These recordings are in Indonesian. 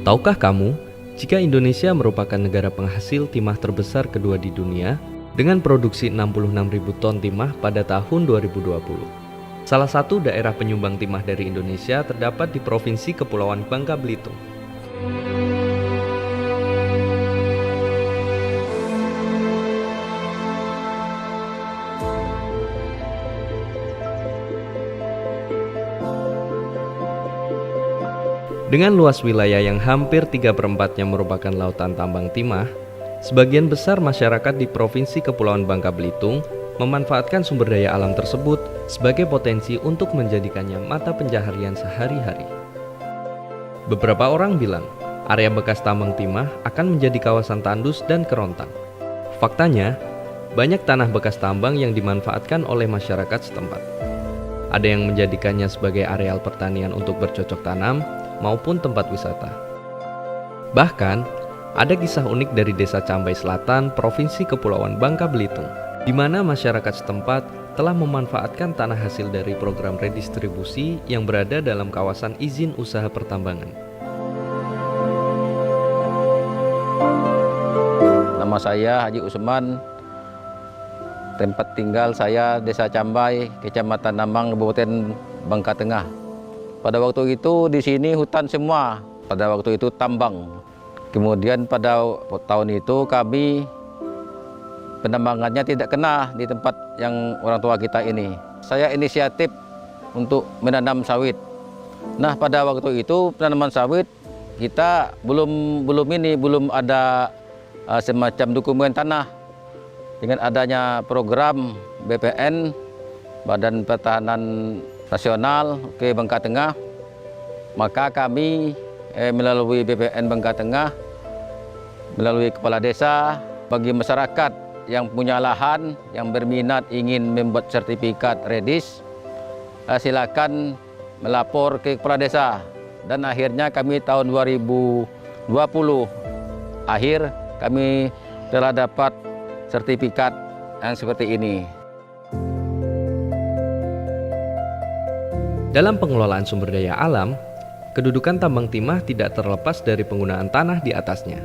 Tahukah kamu, jika Indonesia merupakan negara penghasil timah terbesar kedua di dunia dengan produksi 66.000 ton timah pada tahun 2020. Salah satu daerah penyumbang timah dari Indonesia terdapat di Provinsi Kepulauan Bangka Belitung. Dengan luas wilayah yang hampir 3/4-nya merupakan lautan tambang timah, sebagian besar masyarakat di Provinsi Kepulauan Bangka Belitung memanfaatkan sumber daya alam tersebut sebagai potensi untuk menjadikannya mata pencaharian sehari-hari. Beberapa orang bilang, area bekas tambang timah akan menjadi kawasan tandus dan kerontang. Faktanya, banyak tanah bekas tambang yang dimanfaatkan oleh masyarakat setempat. Ada yang menjadikannya sebagai areal pertanian untuk bercocok tanam, maupun tempat wisata. Bahkan, ada kisah unik dari Desa Cambai Selatan, Provinsi Kepulauan Bangka Belitung, di mana masyarakat setempat telah memanfaatkan tanah hasil dari program redistribusi yang berada dalam kawasan izin usaha pertambangan. Nama saya Haji Usman, tempat tinggal saya Desa Cambai, Kecamatan Namang, Kabupaten Bangka Tengah. Pada waktu itu di sini hutan semua, pada waktu itu tambang. Kemudian pada tahun itu kami penambangannya tidak kena di tempat yang orang tua kita ini. Saya inisiatif untuk menanam sawit. Nah, pada waktu itu penanaman sawit kita belum ada semacam dokumen tanah. Dengan adanya program BPN, Badan Pertahanan Nasional ke Bangka Tengah, maka kami melalui BPN Bangka Tengah, melalui kepala desa, bagi masyarakat yang punya lahan, yang berminat ingin membuat sertifikat redis, silakan melapor ke kepala desa. Dan akhirnya kami tahun 2020 akhir kami telah dapat sertifikat yang seperti ini. Dalam pengelolaan sumber daya alam, kedudukan tambang timah tidak terlepas dari penggunaan tanah di atasnya.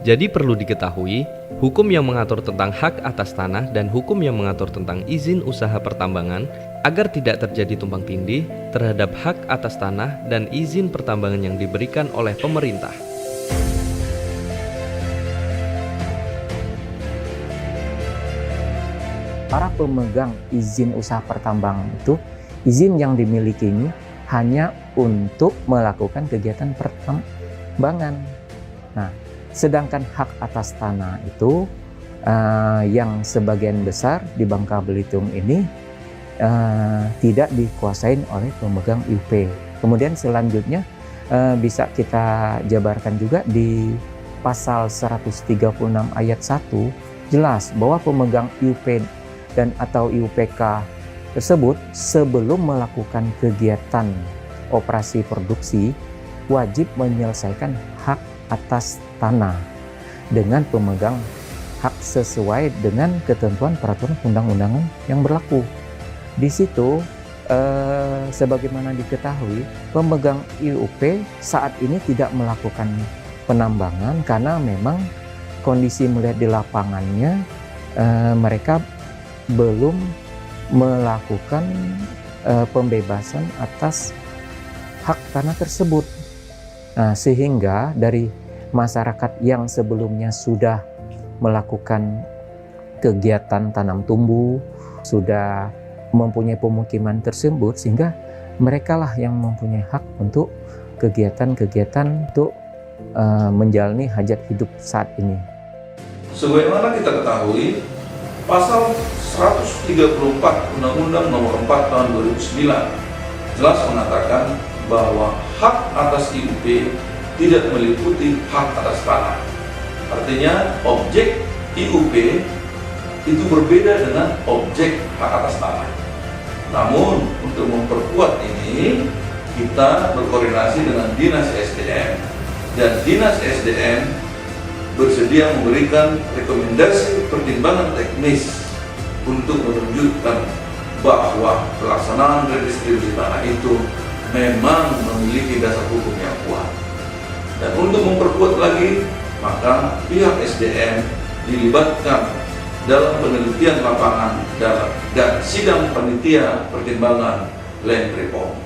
Jadi perlu diketahui, hukum yang mengatur tentang hak atas tanah dan hukum yang mengatur tentang izin usaha pertambangan agar tidak terjadi tumpang tindih terhadap hak atas tanah dan izin pertambangan yang diberikan oleh pemerintah. Para pemegang izin usaha pertambangan itu, izin yang dimiliki ini hanya untuk melakukan kegiatan pertambangan. Nah, sedangkan hak atas tanah itu yang sebagian besar di Bangka Belitung ini tidak dikuasain oleh pemegang IUP. Kemudian selanjutnya bisa kita jabarkan juga di pasal 136 ayat 1 jelas bahwa pemegang IUP dan atau IUPK tersebut sebelum melakukan kegiatan operasi produksi wajib menyelesaikan hak atas tanah dengan pemegang hak sesuai dengan ketentuan peraturan undang-undangan yang berlaku. Di situ sebagaimana diketahui, pemegang IUP saat ini tidak melakukan penambangan karena memang kondisi melihat di lapangannya mereka belum melakukan pembebasan atas hak tanah tersebut. Nah, sehingga dari masyarakat yang sebelumnya sudah melakukan kegiatan tanam tumbuh, sudah mempunyai pemukiman tersebut, sehingga merekalah yang mempunyai hak untuk kegiatan-kegiatan untuk menjalani hajat hidup saat ini. Sebagaimana kita ketahui, Pasal 134 Undang-Undang Nomor 4 Tahun 2009 jelas mengatakan bahwa hak atas IUP tidak meliputi hak atas tanah. Artinya objek IUP itu berbeda dengan objek hak atas tanah. Namun untuk memperkuat ini, kita berkoordinasi dengan Dinas SDM, dan Dinas SDM bersedia memberikan rekomendasi pertimbangan teknis untuk menunjukkan bahwa pelaksanaan redistribusi tanah itu memang memiliki dasar hukum yang kuat. Dan untuk memperkuat lagi, maka pihak SDM dilibatkan dalam penelitian lapangan dan sidang panitia pertimbangan land reform.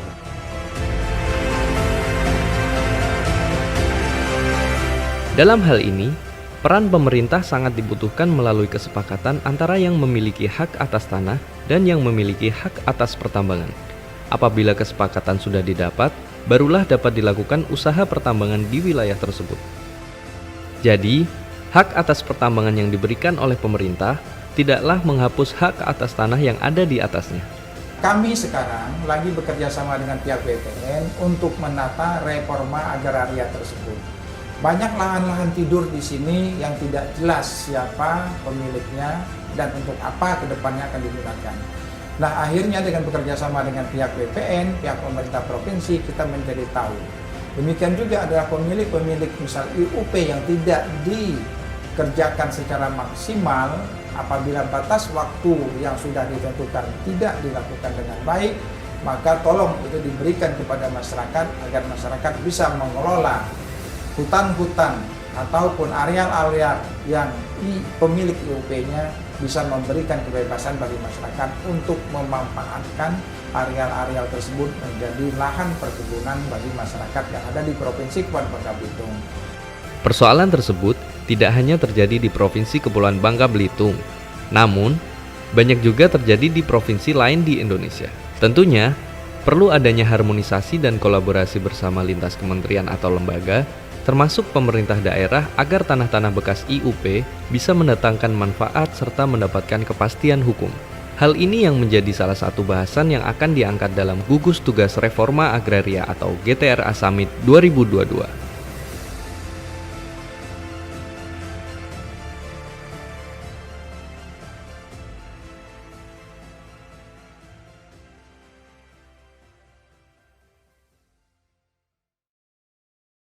Dalam hal ini, peran pemerintah sangat dibutuhkan melalui kesepakatan antara yang memiliki hak atas tanah dan yang memiliki hak atas pertambangan. Apabila kesepakatan sudah didapat, barulah dapat dilakukan usaha pertambangan di wilayah tersebut. Jadi, hak atas pertambangan yang diberikan oleh pemerintah tidaklah menghapus hak atas tanah yang ada di atasnya. Kami sekarang lagi bekerja sama dengan pihak BPN untuk menata reforma agraria tersebut. Banyak lahan-lahan tidur di sini yang tidak jelas siapa pemiliknya dan untuk apa kedepannya akan digunakan. Nah, akhirnya dengan bekerja sama dengan pihak BPN, pihak pemerintah provinsi, kita menjadi tahu. Demikian juga adalah pemilik-pemilik misal IUP yang tidak dikerjakan secara maksimal, apabila batas waktu yang sudah ditentukan tidak dilakukan dengan baik, maka tolong itu diberikan kepada masyarakat agar masyarakat bisa mengelola hutan-hutan ataupun areal-areal yang pemilik IUP-nya bisa memberikan kebebasan bagi masyarakat untuk memanfaatkan areal-areal tersebut menjadi lahan perkebunan bagi masyarakat yang ada di Provinsi Kepulauan Bangka Belitung. Persoalan tersebut tidak hanya terjadi di Provinsi Kepulauan Bangka Belitung, namun banyak juga terjadi di provinsi lain di Indonesia. Tentunya, perlu adanya harmonisasi dan kolaborasi bersama lintas kementerian atau lembaga, termasuk pemerintah daerah agar tanah-tanah bekas IUP bisa mendatangkan manfaat serta mendapatkan kepastian hukum. Hal ini yang menjadi salah satu bahasan yang akan diangkat dalam Gugus Tugas Reforma Agraria atau GTRA Summit 2022.